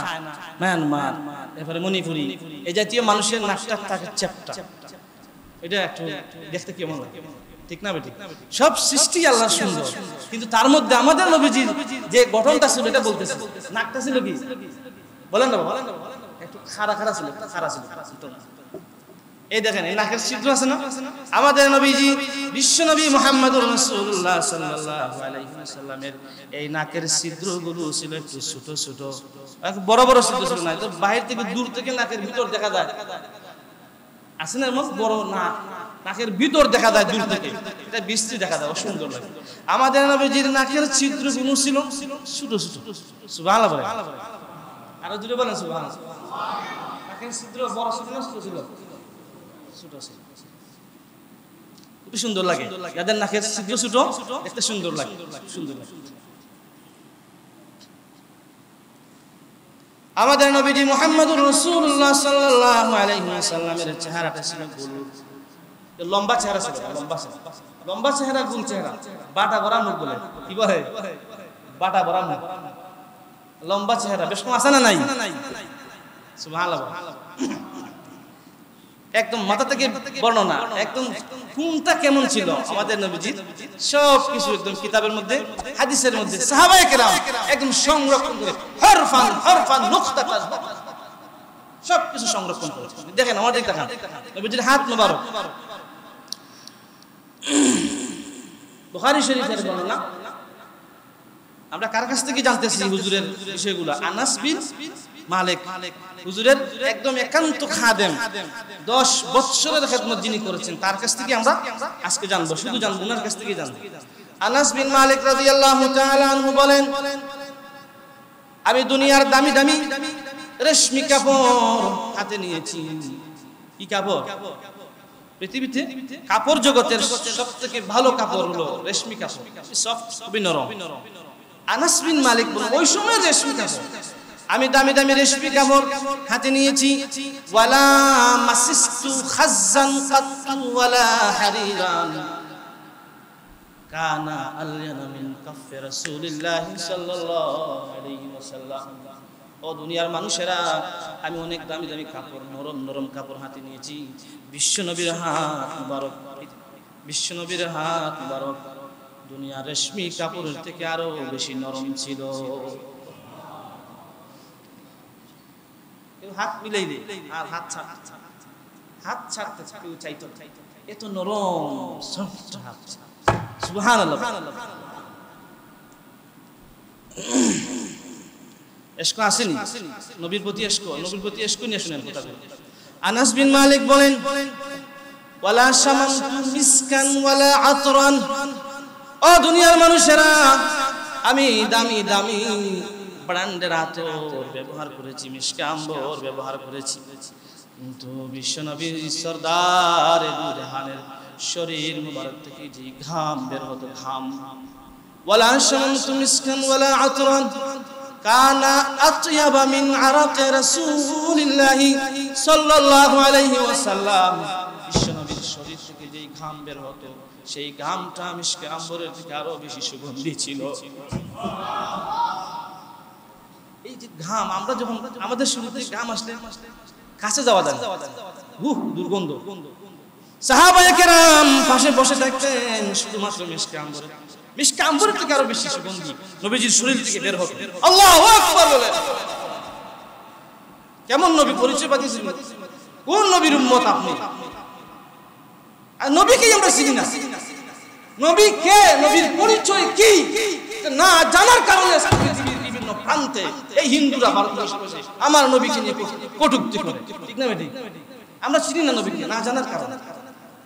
A: মিয়ানমার, এরপরে মণিপুরি, এই জাতীয় মানুষের নাকটা থাকে চ্যাপ্টা। এটা একটু দেখতে কেমন লাগে, ঠিক না বেটি? সব সৃষ্টি আল্লাহর সুন্দর, কিন্তু তার মধ্যে আমাদের নবীজির যে গঠনটা ছিল এটা বলতেছে। নাকটা ছিল কি বলেন না, একটু খাড়া ছিল। এই দেখেন, এই নাকের ছিদ্র আছে না? আমাদের নবীজি বিশ্বনবী মুহাম্মদুর রাসূলুল্লাহ সাল্লাল্লাহু আলাইহি ওয়াসাল্লামের এই নাকের ছিদ্রগুলো ছিল একটু ছোট ছোট, বড় বড় ছিদ্র ছিল না। তো বাইরে থেকে দূর থেকে নাকের ভিতর দেখা যায়, আছে না এমন বড় নাক, নাকের ভিতর দেখা যায় দূর থেকে, এটা বিশ্রী দেখা যায়, সুন্দর লাগে। আমাদের নবীজির নাকের ছিদ্রগুলো ছিল ছোট ছোট। সুবহানাল্লাহ বলেন, আরো জোরে বলেন সুবহানাল্লাহ। নাকের ছিদ্র বড় ছিল না ছোট ছিল? ছোট ছিল। খুবই সুন্দর লাগে, যাদের নাকের ছিদ্র ছোট দেখতে সুন্দর লাগে, সুন্দর লাগে। আমাদের নবীজি মুহাম্মদুর রাসূলুল্লাহ সাল্লাল্লাহু আলাইহি ওয়াসাল্লামের চেহারাটা ছিল গোল, লম্বা চেহারা ছিল, লম্বা চেহারা, গোল চেহারা, বাটা ভরা মুখ বলে, কি বলে? বাটা ভরা মুখ, লম্বা চেহারা, বেশ কম আছে না নাই? সুবহানাল্লাহ। একদম মাথা থেকে বর্ণনা, একদম কোনটা কেমন ছিল আমাদের নবীজি সব কিছু একদম কিতাবের মধ্যে, হাদিসের মধ্যে সাহাবায়ে কেরাম একদম সংরক্ষণ করে, হরফান নুকতাতান সব কিছু সংরক্ষণ করে। দেখেন আমাদের দেখেন নবীজির হাত মোবারক, বুখারী শরীফের বর্ণনা। আমরা কার কাছ থেকে জানতেছি হুজুরের বিষয়গুলো? আনাস বিন মালিক, হুজুরের একদম একান্ত খাদেম, 10 বছরের খেদমত যিনি করেছেন, তার কাছ থেকে আমরা আজকে জানবো, শুধু জানবো ওনার কাছ থেকে জানবো। আনাস বিন মালিক রাদিয়াল্লাহু তাআলা আনহু বলেন, আমি দুনিয়ার দামি দামি রেশমি কাপড় হাতে নিয়েছি। কি কাপড়? পৃথিবীতে কাপড় জগতের সবথেকে ভালো কাপড় হলো রেশমি কাপড়, সফট, খুবই নরম। আনাস বিন মালিক বলেন, ওই সময় রেশমি কাপড়, আমি দামি দামি রেশমি কাপড় হাতে নিয়েছি। ওয়ালা মাসিস্তু খাজ্জান কাত্তু ওয়ালা হারিরান কানা আলয়ানা মিন কাফফি রাসূলিল্লাহ সাল্লাল্লাহু আলাইহি ওয়াসাল্লাম। ও দুনিয়ার মানুষেরা, আমি অনেক দামি দামি কাপড়, নরম নরম কাপড় হাতে নিয়েছি। বিশ্বনবীর হাত মুবারক, বিশ্বনবীর হাত মুবারক দুনিয়ার রেশমি কাপড়ের থেকে আরো বেশি নরম ছিল। হাত মিলাই দে আর হাত ছাড়তে কেউ চাইতো, এত নরম সফট হাত। সুবহানাল্লাহ। এশক আসেনি নবীর প্রতি, নবীর প্রতি এশক নিয়ে শুনেন কথাগুলো। আনাস বিন মালিক বলেন, ওয়ালা শামামতু মিসকান ওয়ালা আতরান। ও দুনিয়ার মানুষেরা, আমি দামি দামি
B: ব্র্যান্ডের আতর ব্যবহার করেছি, মিশকে আম্বর ব্যবহার করেছি, কিন্তু বিশ্বনবীর সরদার দুজাহানের শরীর মুবারক থেকে যে ঘাম বের হতো, ঘাম, ওয়ালা শামতু মিসকান ওয়ালা আতরান কানা আতয়াবা মিন আরাকি রাসূলিল্লাহি সাল্লাল্লাহু আলাইহি ওয়াসাল্লাম। বিশ্বনবীর শরীর থেকে যে ঘাম বের হতো, সেই ঘামটা মিশকে আম্বরের থেকে আরো বেশি সুগন্ধি ছিল। এই যে ঘাম, আমরা যখন আমাদের শরীরে ঘাম আসলে কাছে যাওয়া যায়, দুর্গন্ধ। সাহাবায়ে কেরাম পাশে বসে থাকতেন, শুধুমাত্র মিশকে আম্বরের থেকে আরো বেশি সুগন্ধি নবীজির শরীর থেকে বের হতো। আল্লাহু আকবার বলে। কেমন নবী পরিচয় পাচ্ছেন? কোন নবীর উম্মত আপনি? আর নবীকেই আমরা চিনি না। নবী কে, নবীর পরিচয় কি না জানার কারণে পৃথিবীর বিভিন্ন প্রান্তে এই হিন্দুরা ভারতবর্ষে বসে আমার নবীকে নিয়ে কটূক্তি করে, ঠিক না বেঠিক? আমরা চিনি না নবীকে না জানার কারণে।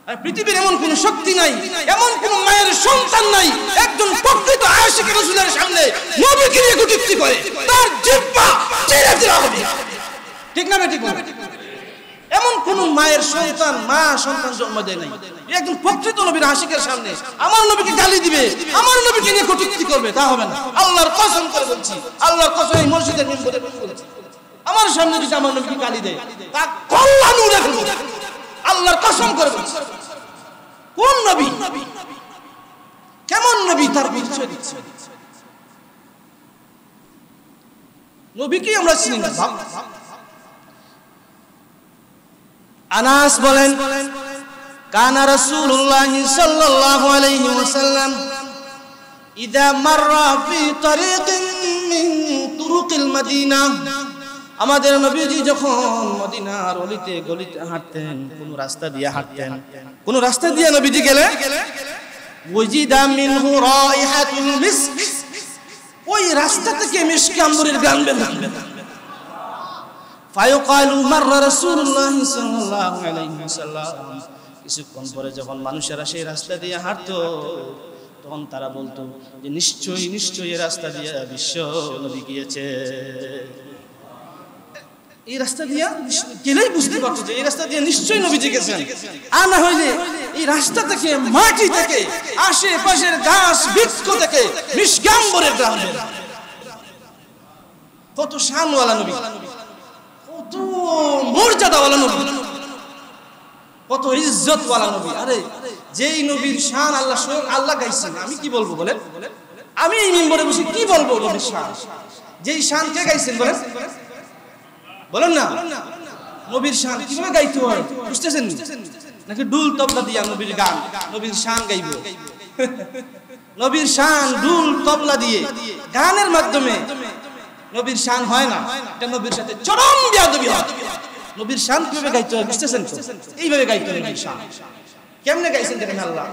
B: আর পৃথিবীর এমন কোন শক্তি নাই, এমন কোন মায়ের সন্তান নাই একজন প্রকৃত আশিক রাসূলের সামনে নবীকে নিয়ে কটূক্তি করে, তার জিহ্বা চিরে দেওয়া হবে, ঠিক না বেঠিক? এমন কোন মায়ের সন্তান, মা সন্তান জন্ম দেয় নাই, একজন প্রকৃত নবীর আশিকের সামনে আমার নবীকে গালি দিবে, আমার নবীকে নিয়ে কটূক্তি করবে, তা হবে না। আল্লাহর কসম করে বলছি, আল্লাহর কসম, এই মসজিদের মিম্বরে বলছি, আমার সামনে যদি আমার নবীকে গালি দেয় তা কল্যাণ উড়ে ফেলবো, আল্লাহর কসম করে বলছি। কোন নবী, কেমন নবী, তার পরিচয় দিচ্ছে। নবীকে আমরা চিনি না। আনাস বলেন, কানা রাসূলুল্লাহ সাল্লাল্লাহু আলাইহি ওয়াসাল্লাম ইযা মাররা ফি তারিকিন মিন তুরুকিল মাদিনা, আমাদের নবীজি যখন মদিনার অলিতে গলিতে হাঁটতেন, কোন রাস্তা দিয়ে হাঁটতেন, কোন রাস্তা দিয়ে নবীজি গেলে ওয়াজিদা মিনহু রাইহাতুল মিস্ক, ওই রাস্তা থেকে মিশকে আম্বরের গান বের হবে। ফায়ুকালু মাররা রাসূলুল্লাহ সাল্লাল্লাহু আলাইহি ওয়াসাল্লাম, কিছুক্ষণ পরে যখন মানুষেরা সেই রাস্তা দিয়ে হাঁটতো তখন তারা বলতো যে নিশ্চয়ই নিশ্চয়ই এই রাস্তা দিয়ে বিশ্ব নবী গিয়েছে। এই রাস্তা দিয়ে গেলেই বুঝতে পারতো যে এই রাস্তা দিয়ে নিশ্চয়ই নবীজি গেছেন, আর না হইলে এই রাস্তা থেকে, মাটি থেকে, আশেপাশের গাছ বৃক্ষ থেকে মিশকে আম্বরের গান। কত শানওয়ালা নবী, কত মর্যাদাওয়ালা নবী, কত ইজ্জতওয়ালা নবী। আরে যেই নবীর শান আল্লাহ স্বয়ং আল্লাহ গাইছেন, আমি কি বলবো বলেন? আমি এই মিম্বরে বসে কি বলবো নবীর শান? যেই শান কে গাইছেন বলেন, বলেন না? নবীর শান কিভাবে গাইতে হয় বুঝতেছেন নাকি? ডুল তবলা দিয়া নবীর গান, নবীর শান গাইব? নবীর শান ডুল তবলা দিয়ে গানের মাধ্যমে নবীর শান হয় না, এটা নবীর সাথে চরম বেয়াদবি হয়। নবীর শান কিভাবে গাইতে হয় বুঝতেছেন তো? এইভাবে গাইতে হয় নবীর শান। কেমনে গাইছেন দেখেন, আল্লাহ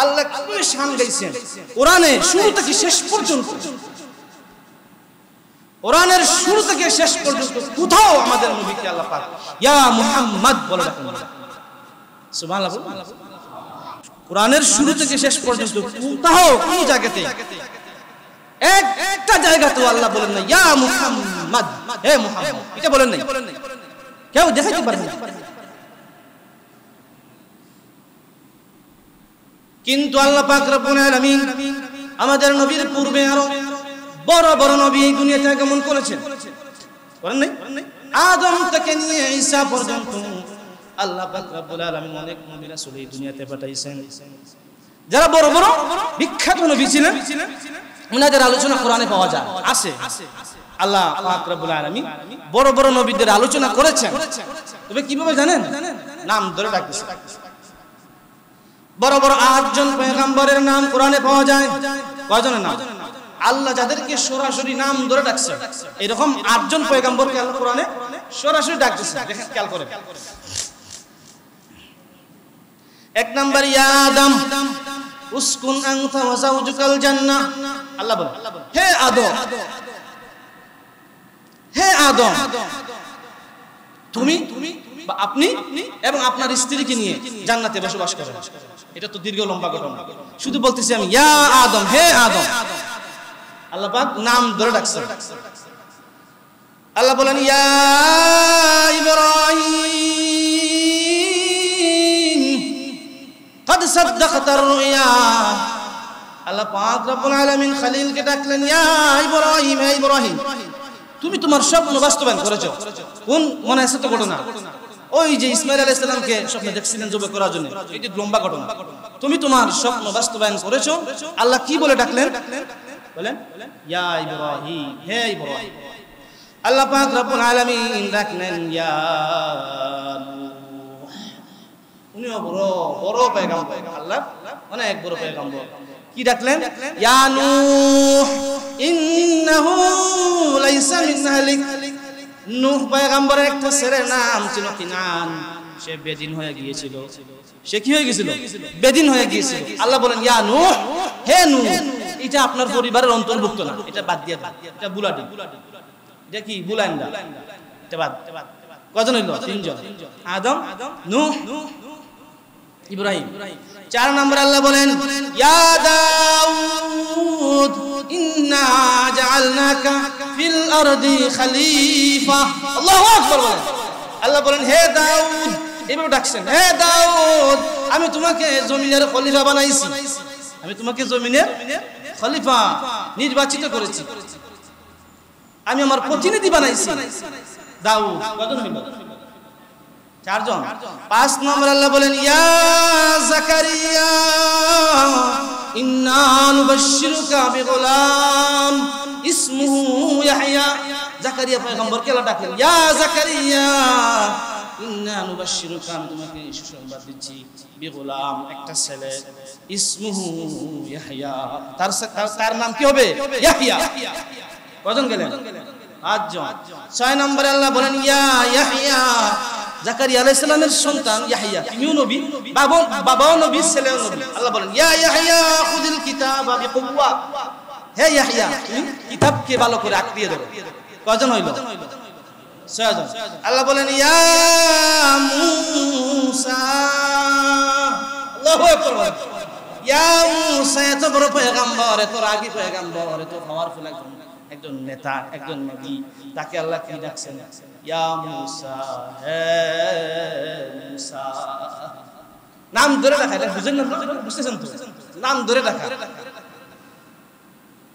B: আল্লাহ কিভাবে শান গাইছেন কোরআনে শুরু থেকে শেষ পর্যন্ত। কোরআনের শুরু থেকে শেষ পর্যন্ত কোথাও আমাদের নবীকে আল্লাহ পাক ইয়া মুহাম্মদ বলে ডাকেন। সুবহানাল্লাহ। কোরআনের শুরু থেকে শেষ পর্যন্ত কোথাও কোন জায়গাতে একটা জায়গাতে আল্লাহ বলেন না ইয়া মুহাম্মদ, হে মুহাম্মদ, এটা বলেন নাই। কেউ দেখাইতে পারবে না। কিন্তু আল্লাহ পাক রব্বুল আলামিন আমাদের নবীর পূর্বে আরো বড় বড় নবী এই দুনিয়াতে আগমন করেছেন, করেন নাই? আদম থেকে নিয়ে ঈসা পর্যন্ত আল্লাহ পাক রব্বুল আলামিন অনেক নবী রাসূল এই দুনিয়াতে পাঠাইছেন। যারা বড় বড় বিখ্যাত নবী ছিলেন ওনাদের আলোচনা কোরআনে পাওয়া যায়, আছে। আল্লাহ পাক রব্বুল আলামিন বড় বড় নবীদের আলোচনা করেছেন। তবে কিভাবে জানেন? নাম ধরে ডাকতেছে। বড় বড় 8 জন পয়গম্বরের নাম কোরআনে পাওয়া যায়। কয়জনের নাম? আল্লাহ যাদেরকে সরাসরি নাম ধরে ডাকছে, এরকম 8 জন পয়গম্বরকে আল্লাহ কোরআনে সরাসরি ডাকতেছে। দেখেন, খেয়াল করেন। 1 নাম্বার, ইয়া আদম উসকুন আনতা ওয়া যাওজুকাল জান্নাহ। আল্লাহ বলেন, হে আদম, হে আদম, তুমি বা আপনি এবং আপনার স্ত্রীকে নিয়ে জান্নাতে বসবাস করেন। এটা তো দীর্ঘ লম্বা ঘটনা, শুধু বলতেছি আমি ইয়া আদম, হে আদম। আল্লাহ পাক নাম ধরে ডাকছেন।
A: আল্লাহ বলেন ইয়া ইব্রাহিম قد صدقت الرؤيا আল্লাহ পাক রব্বুল আলামিন খলিলকে ডাকলেন ইয়া ইব্রাহিম হে ইব্রাহিম তুমি তোমার স্বপ্ন বাস্তবায়ন করেছো কোন মনে আছে তো ঘটনা ওই যে ইসমাঈল আলাইহিস সালামকে স্বপ্নে দেখছিলেন জবাই করার জন্য এটি লম্বা ঘটনা তুমি তোমার স্বপ্ন বাস্তবায়ন করেছো আল্লাহ কি বলে ডাকলেন বলেন ইয়া ইব্রাহিম হে ইব্রাহিম আল্লাহ পাক রব্বুল আলামিন ডাকলেন ইয়া নূহ উনিও বড় পয়গম্বর আল্লাহ অনেক বড় পয়গম্বর কি ডাকলেন ইয়া নূহ ইন্নাহু লাইসা মিন আহলিক নূহ পয়গম্বরের একটা ছেলের নাম ছিল কিনান সে বেদিন হয়ে গিয়েছিল সে কি হয়ে গিয়েছিল বেদিন হয়ে গিয়েছিল আল্লাহ বলেন ইয়া নূহ হে নূহ এটা আপনার পরিবারের অন্তর্ভুক্ত না এটা বাদ দিয়ে দাও এটা বুলাডি এটা কি বুলান্ডা এটা বাদ কয়জন হইল তিনজন আদম নূহ ইব্রাহিম 4 নম্বর আল্লাহ বলেন ইয়া দাউদ ইন্না জাআলনাকা ফিল আরদি খলিফা আল্লাহু আকবার বলেন আল্লাহ বলেন হে দাউদ এভাবে ডাকছেন হে দাউদ আমি তোমাকে জমিনের খলিফা বানাইছি আমি তোমাকে জমিনের খলিফা নির্বাচিত করেছি আমি আমার প্রতিনিধি বানাইছি দাউদ কয়জন হইল 4 জন 5 নম্বর আল্লাহ বলেন ইয়া জাকারিয়া ইন্না নুবাশশিরুকা বিগুলাম ইসমুহু ইয়াহইয়া জাকারিয়া পয়গম্বরকে আল্লাহ ডাকলেন ইয়া জাকারিয়া ইন্না নুবাশশিরুকা আমি তোমাকে সুসংবাদ দিচ্ছি বিগুলাম একটা ছেলে ইসমুহু ইয়াহইয়া তার নাম কি হবে ইয়াহইয়া কয়জন গেলেন 5 জন 6 নম্বরে আল্লাহ বলেন ইয়া ইয়াহইয়া জাকারিয়া আলাইহিস সালামের সন্তান ইয়াহইয়া তিনিও নবী বাবাও নবী ছেলেও নবী আল্লাহ বলেন ইয়া ইয়াহইয়া খুযিল কিতাবা বিকুওয়া হে ইয়াহইয়া তুমি কিতাবকে ভালো করে আঁকড়িয়ে ধরো কয়জন হইল 6 জন আল্লাহ বলেন ইয়া মূসা আল্লাহু আকবার ইয়া মূসা এত বড় পয়গম্বর এত রাগী পয়গম্বর এত পাওয়ারফুল একজন নেতা একজন নবী তাকে আল্লাহ কি ডাকছেন ইয়া মূসা হে মূসা নাম ধরে ডাকা এটা বুঝেন না বুঝতেছেন তো নাম ধরে ডাকা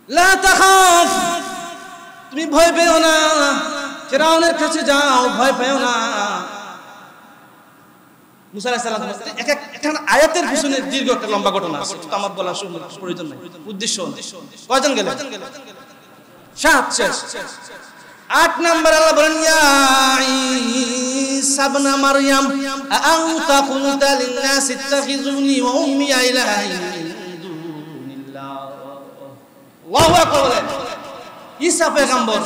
A: লা তাখাফ তুমি ভয় পেও না ফিরাউনের কাছে যাও ভয় পেও না মুসা আলাইহিস সালাম একটা আয়াতের পিছনে দীর্ঘ একটা লম্বা ঘটনা আছে তো আমার বলার প্রয়োজন নাই উদ্দেশ্য কয়জন গেলেন 7 8 নম্বর আল্লাহ বলেন ইয়া ঈসা ইবনে মারইয়াম আনতা কুলতা লিন-নাস ইত্তাখিযুনি ওয়া উম্মি ইলাহাইন মিন দুনিল্লাহ আল্লাহু আকবার বলেন ঈসা পয়গম্বর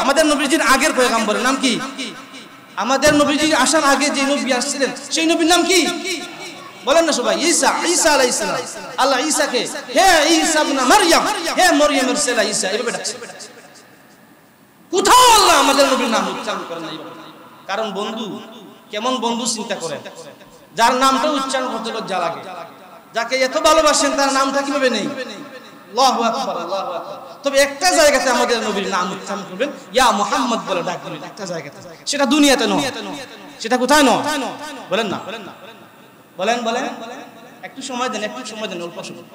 A: আমাদের নবীজির আগের পয়গম্বরের নাম কি আমাদের নবীজি আসার আগে যে নবী আসছিলেন সেই নবীর নাম কি বলেন না সবাই ঈসা আলাইহিস সালাম আল্লাহ ঈসাকে হে ঈসা ইবনে মারইয়াম হে মরিয়মের ছেলে ঈসা এভাবে ডাকছে কোথাও আল্লাহ আমাদের নবীর নাম উচ্চারণ করেন না কারণ বন্ধু কেমন বন্ধু চিন্তা করেন যার নামটা উচ্চারণ করতে লজ্জা লাগে যাকে এত ভালোবাসেন তার নামটা কিভাবে নেই আল্লাহু আকবার আল্লাহু আকবার তবে একটা জায়গাতে আমাদের নবীর নাম উচ্চারণ করবেন ইয়া মুহাম্মদ বলে ডাকবেন একটা জায়গাতে সেটা দুনিয়াতে নয় সেটা কোথায় নয় বলেন না বলেন একটু সময় দেন অল্প সময়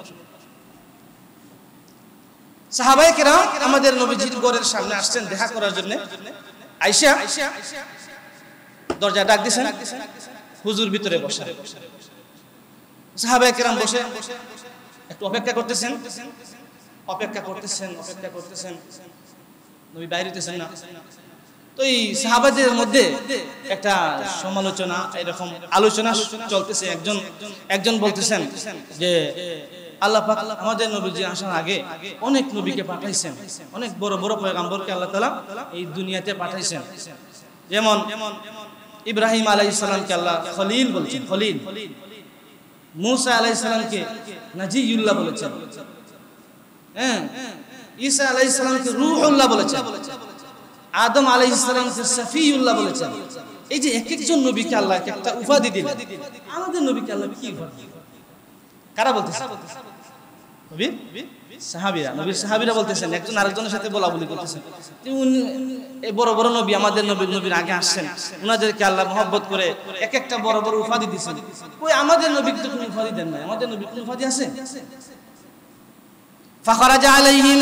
A: সাহাবায়ে কেরাম আমাদের নবীজির ঘরের সামনে আসছেন দেখা করার জন্য আয়েশা দরজা ডাক দিয়েছেন হুজুর ভিতরে বসা সাহাবায়ে কেরাম বসে একটু অপেক্ষা করতেছেন নবী বাইরে হইতেছেন না তো এই সাহাবাদের মধ্যে একটা সমালোচনা এরকম আলোচনা চলতেছে একজন বলতেছেন যে আল্লাহ পাক আমাদের নবীজি আসার আগে অনেক নবীকে পাঠাইছেন অনেক বড় বড় পয়গম্বরকে আল্লাহ তাআলা এই দুনিয়াতে পাঠাইছেন যেমন ইব্রাহিম আলাইহিস সালামকে আল্লাহ খলিল বলেছেন খলিল মূসা আলাইহিস সালামকে নাজিয়ুল্লাহ বলেছেন হ্যাঁ ঈসা আলাইহিস সালামকে রূহুল্লাহ বলেছেন আদম আলাইহিস সালামকে সফিউল্লাহ বলেছেন এই যে এক একজন নবীকে আল্লাহ একটা উপাধি দিলেন আমাদের নবীকে আল্লাহ কি উপাধি কারা বলতেছে নবীর সাহাবীরা, নবীর সাহাবীরা বলতেছেন, একজন আরেকজনের সাথে বলাবলি করতেছেন, এই বড় বড় নবী আমাদের নবীর আগে আসছেন, উনাদেরকে আল্লাহ মহব্বত করে এক একটা বড় বড় উপাধি দিচ্ছেন, কই আমাদের নবীকে তো কোনো উপাধি দেন নাই, আমাদের নবীর কোনো উপাধি আছে? ফাখরাজা আলাইহিম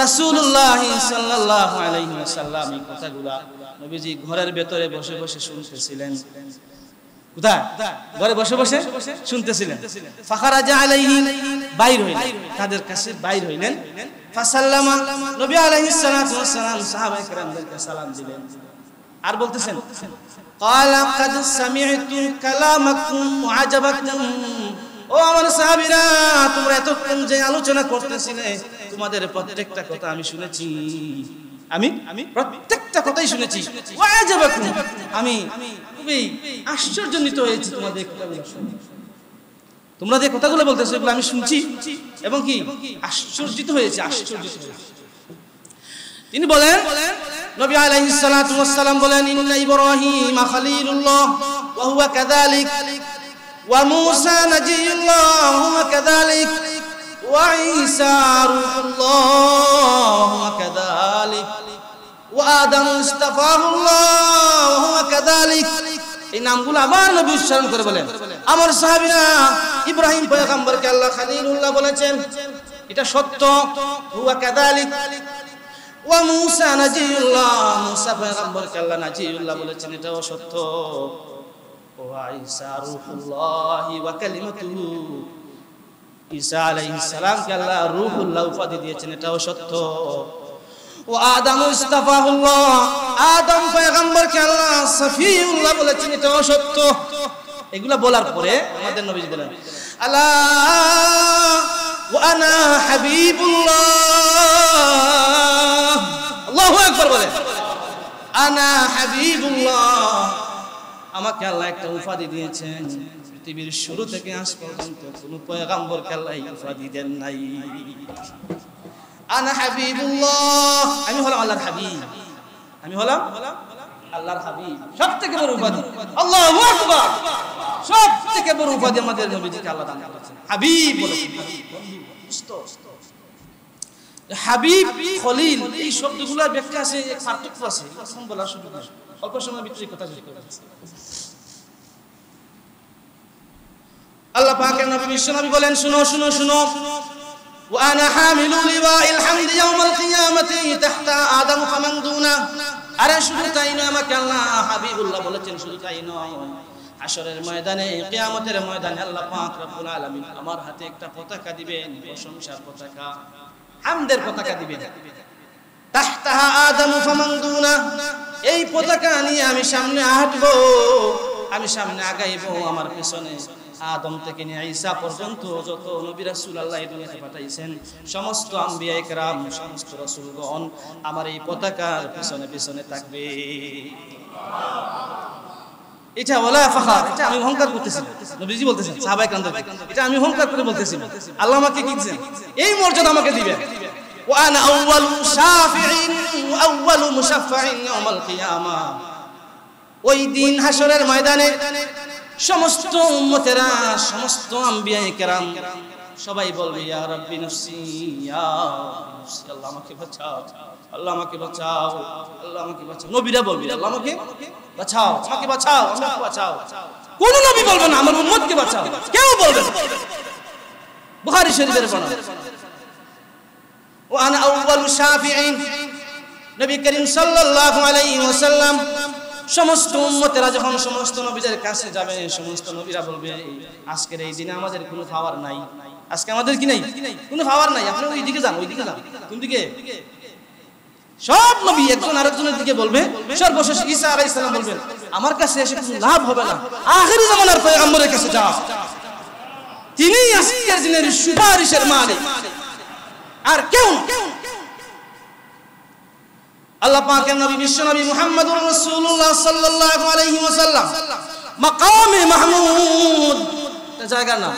A: রাসূলুল্লাহ সাল্লাল্লাহু আলাইহি ওয়াসাল্লাম, এই কথাগুলা নবীজি ঘরের ভেতরে বসে বসে শুনতেছিলেন। কোথায়? ঘরে বসে বসে শুনতেছিলেন। ফাখরাজা আলাইহিম, বাইর হইলেন, তাদের কাছে বাইর হইলেন। ফাসাল্লামা, নবী আলাইহিস সালাতু ওয়াস সালাম সাহাবায়ে কেরামদেরকে সালাম দিলেন, আর বলতেছেন, ক্বালা কাদ সামি'তু কালামাকুম ওয়া আজাবাকুম, ও আমার সাহাবীরা, তোমরা এতক্ষণ যে আলোচনা করতেছিলে, তোমাদের প্রত্যেকটা কথা আমি শুনেছি, আমি প্রত্যেকটা কথাই শুনেছি। ওয়া আজাবাকুম, আমি খুবই আশ্চর্যান্বিত হয়েছি তোমাদের কথাগুলো শুনে। তোমরা যে কথাগুলো বলতেছো এগুলো আমি শুনছি এবং কি আশ্চর্যিত হয়েছি, আশ্চর্যিত হয়েছি। তিনি বলেন, নবী আলাইহিস সালাতু ওয়াস সালাম বলেন, ইন্না ইব্রাহিম খলিলুল্লাহ ওয়া হুয়া কাযালিক, ওয়া মূসা নাজিয়ুল্লাহ ওয়া হুয়া কাযালিক, ওয়া ঈসা রূহুল্লাহ ওয়া হুয়া কাযালিক, ওয়া আদম ইসতাফাহুল্লাহ ওয়া হুয়া কাযালিক। এই নামগুলো আবার নবী উচ্চারণ করে বলেন, আমার সাহাবীরা, ইব্রাহিম পয়গম্বরকে আল্লাহ খলিলুল্লাহ বলেছেন, এটা সত্য। হুয়া কাযালিক, ওয়া মূসা নাজিয়ুল্লাহ, মূসা পয়গম্বরকে আল্লাহ নাজিয়ুল্লাহ বলেছেন, এটাও সত্য। ওয়া ঈসা রূহুল্লাহ ওয়া কালিমাতুহু, ঈসা আলাইহিস সালামকে আল্লাহ রূহুল্লাহ উপাধি দিয়েছেন, এটাও সত্য। ও আদম ইসতাফাহুল্লাহ, আদম পয়গম্বরকে আল্লাহ সফিউল্লাহ বলেছেন, এটাও সত্য। এগুলা বলার পরে আমাদের নবী বলেন, আলা ওয়া আনা হাবিবুল্লাহ, আল্লাহু আকবার বলেন, আনা হাবিবুল্লাহ, আমাকে আল্লাহ একটা উপাধি দিয়েছেন, পৃথিবীর শুরু থেকে আজ পর্যন্ত কোন পয়গম্বরকে আল্লাহ এই উপাধি দেন নাই। আনা হাবিবুল্লাহ, আমি হলাম আল্লাহর হাবিব, আমি হলাম আল্লাহর হাবিব। সবথেকে বড় উপাধি, আল্লাহু আকবার, সবথেকে বড় উপাধি আমাদের নবীজিকে আল্লাহ দান করেছেন, হাবিব বলেছেন। হাবিব, খলিল, এই শব্দগুলোর ব্যাখ্যা আছে, এক পার্থক্য আছে, এখন বলার সুযোগ নেই, অল্প সময়ের ভিতরে কথা শেষ করে দিচ্ছি। আল্লাহ পাকের নবী বিশ্বনবী বলেন, শুনো শুনো শুনো, وأنا حامل لواء الحمد يوم القيامة تحت آدم فمن دونه। আরে শুধু তাই নয়, আমাকে আল্লাহ হাবিবুল্লাহ বলেছেন, শুধু তাই নয়, হাশরের ময়দানে, কিয়ামতের ময়দানে আল্লাহ পাক রব্বুল আলামিন আমার হাতে একটা পতাকা দিবেন, প্রশংসার পতাকা, হামদের পতাকা দিবেন। তাহতাহা আদম ফামান দুনা, এই পতাকা নিয়ে আমি সামনে হাঁটবো, আমি সামনে আগাইবো, আমার পেছনে আদম থেকে নিয়ে ঈসা পর্যন্ত যত নবী রাসূল আল্লাহ এই দুনিয়াতে পাঠাইছেন, সমস্ত আম্বিয়া ইকরাম, সমস্ত রাসূলগণ আমার এই পতাকার পিছনে পিছনে থাকবে। এটা ওয়ালা ফাখর, এটা আমি অহংকার করতেছি না, নবীজি বলতেছেন সাহাবায়ে কেরামদের, এটা আমি অহংকার করে বলতেছি না, আল্লাহ আমাকে কি দিবেন, এই মর্যাদা আমাকে দিবেন। ওয়া আনা আউয়ালু শাফিঈন ওয়া আউয়ালু মুশাফফাঈন ইয়াউমাল কিয়ামা, ওই দিন হাশরের ময়দানে সমস্ত উম্মতেরা, সমস্ত আম্বিয়া কেরাম সবাই বলবে, ইয়া রাব্বি নাফসি, ইয়া নাফসি, আল্লাহ আমাকে বাঁচাও, আল্লাহ আমাকে বাঁচাও, আল্লাহ আমাকে বাঁচাও। নবীরা বলবে, আল্লাহ আমাকে বাঁচাও, আমাকে বাঁচাও, আমাকে বাঁচাও। কোন নবী বলবে না আমার উম্মতকে বাঁচাও, কেউ বলবে না। বুখারী শরীফের বর্ণনা, ওয়া আনা আউয়ালু শাফিঈন, নবী করিম সাল্লাল্লাহু আলাইহি ওয়াসাল্লাম সমস্ত উম্মতেরা যখন সমস্ত নবীদের কাছে যাবে, সমস্ত নবীরা বলবে, আজকের এই দিনে আমাদের কোনো পাওয়ার নাই, আজকে আমাদের কি নাই, কোনো পাওয়ার নাই, আপনি ওইদিকে যান, ওইদিকে যান। কোন দিকে? সব নবী একজন আরেকজনের দিকে বলবে। সর্বশেষ ঈসা আলাইহিস সালাম বলবেন, আমার কাছে এসে কোনো লাভ হবে না, আখিরি জামানার পয়গম্বরের কাছে যাও, তিনি আজকের দিনের সুপারিশের মালিক, আর কেউ না। আল্লাহ পাকের নবী বিশ্বনবী মুহাম্মদুর রাসূলুল্লাহ সাল্লাল্লাহু আলাইহি ওয়াসাল্লাম মাকামে মাহমুদ, জায়গা না,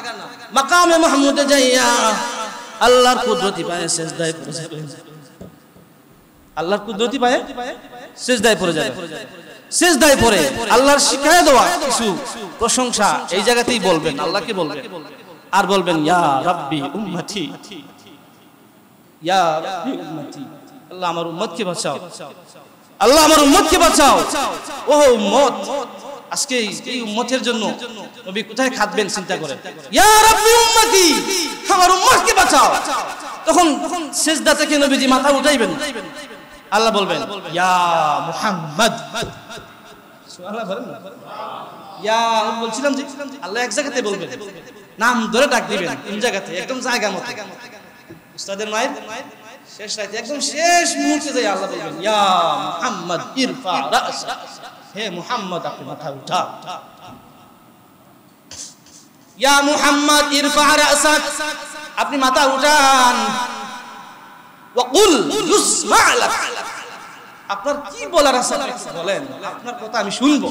A: মাকামে মাহমুদে যাইয়া আল্লাহর কুদরতি পায়ে সিজদায় পড়ে যাবেন, আল্লাহর কুদরতি পায়ে সিজদায় পড়ে যাবেন। সিজদায় পড়ে আল্লাহর শিখায়ে দেওয়া কিছু প্রশংসা এই জায়গাতেই বলবেন, আল্লাহকে বলবেন। আর বলবেন ইয়া রাব্বি উম্মতি, ইয়া রাব্বি উম্মতি, আল্লাহ আমার উম্মতকে বাঁচাও, আল্লাহ আমার উম্মতকে বাঁচাও। ও উম্মত, আজকে এই উম্মতের জন্য নবী কোথায় খাদবেন চিন্তা করেন। ইয়া রাব্বি উম্মতি, আমার উম্মতকে বাঁচাও। তখন সিজদা থেকে নবীজি মাথা উঠাইবেন, আল্লাহ বলবেন ইয়া মুহাম্মদ, সুবহানাল্লাহ বলেন না, ইয়া বলছিলাম যে আল্লাহ এক জায়গাতে বলবেন, নাম ধরে ডাক দিবেন কোন জায়গাতে, একদম জায়গা মতো। উস্তাদের মায়ের শেষ রাতে একদম শেষ মুহূর্তে যাই আল্লাহ বলবেন ইয়া মুহাম্মদ ইরফা রাসা, হে মুহাম্মদ আপনি মাথা উঠান, ইয়া মুহাম্মদ ইরফা রাসা, আপনি মাথা উঠান, ওয়া কুল ইউসমা লাক, আপনার কি বলার আছে আপনি বলেন, আপনার কথা আমি শুনবো।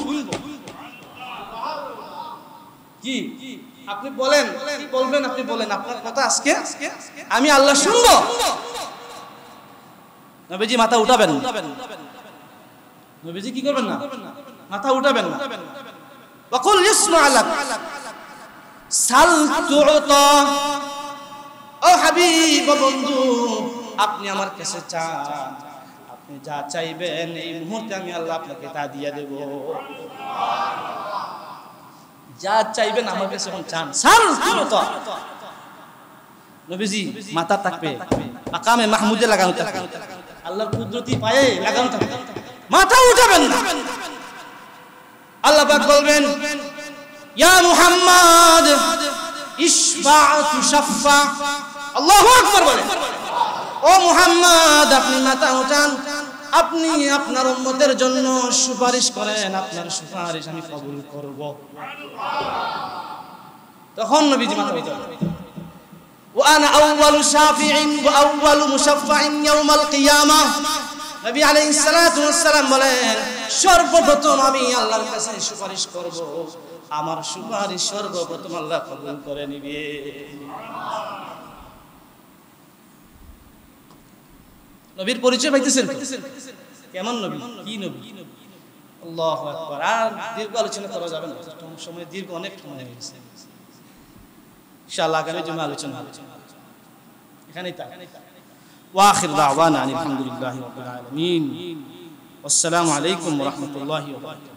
A: কি আপনি বলেন, কি বলবেন আপনি বলেন, আপনার কথা আজকে আমি আল্লাহ শুনবো। নবীজি মাথা উঠাবেন, নবীজি কি করবেন না, মাথা উঠাবেন না। ওয়া কুল ইউসমা লাক সাল তুতা, ও হাবিব বন্ধু আপনি আমার কাছে চান, আপনি যা চাইবেন এই মুহূর্তে আমি আল্লাহ আপনাকে তা দিয়ে দেব। যা চাইবেন আমার কাছে এখন চান, সাল তুতা। নবীজি মাথা থাকবে মাকামে মাহমুদে লাগানো থাকবে, আল্লাহর কুদরতি পায়ে লাগানো থাকবে, মাথা উঠাবেন না। আল্লাহ পাক বলবেন ইয়া মুহাম্মদ ইশফা তুশাফা, আল্লাহু আকবার বলেন, ও মুহাম্মদ আপনি মাথা উঠান, আপনি আপনার উম্মতের জন্য সুপারিশ করেন, আপনার সুপারিশ আমি কবুল করব। তখন নবীজি মাথা উঠাবেন, ওয়া আনা আউয়ালু শাফিঈন ওয়া আউয়ালু মুশাফফাঈন ইয়াউমাল কিয়ামাহ, নবী আলাইহিস সালাতু ওয়াস সালাম বলেন সর্বপ্রথম আমি আল্লাহর কাছে সুপারিশ করব, আমার সুপারিশ সর্বপ্রথম আল্লাহ কবুল করে নিবে। নবীর পরিচয় পাইতেছেন কেমন নবী, কি নবী, আল্লাহু আকবার। আর দীর্ঘ আলোচনা করা যাবে না, সময় দীর্ঘ অনেক সময় হয়ে গেছে, ইনশাআল্লাহ আগামী জুমা আলোচনা এখানেই থাক। ওয়া আখির দাওয়ানা আলহামদুলিল্লাহি রাব্বিল আলামিন, আসসালামু আলাইকুম ওয়া রাহমাতুল্লাহি ওয়া বারাকাতুহু।